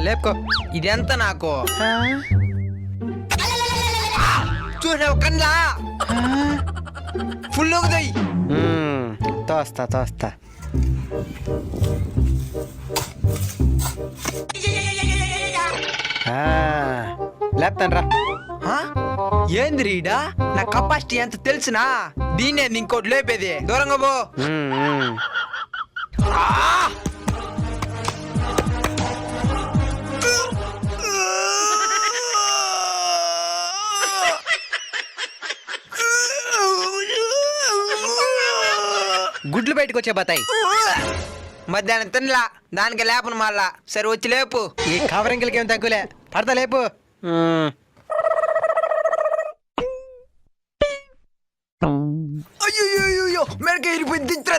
లేపుకో. ఇదెంత నాకు ఆ, చూసావు కన్లా ఫుల్ దొయ్యి. తోస్తా లేపుతాను రా. ఏంది రీడా నా కెపాసిటీ ఎంత తెలుసునా? దీన్నే ఇంకోటి లేపేది. దూరంగా పో. ఆ! గుడ్లు బయటకు వచ్చే బతాయి. మధ్యాహ్నం తినలా, దానికి లేపను మళ్ళా. సరే వచ్చి లేపు. ఈ కవరింకలకి ఏం తక్కువలే, పడతా లేపు. అయ్యో మెడక ఇరిపోయింది. దించరా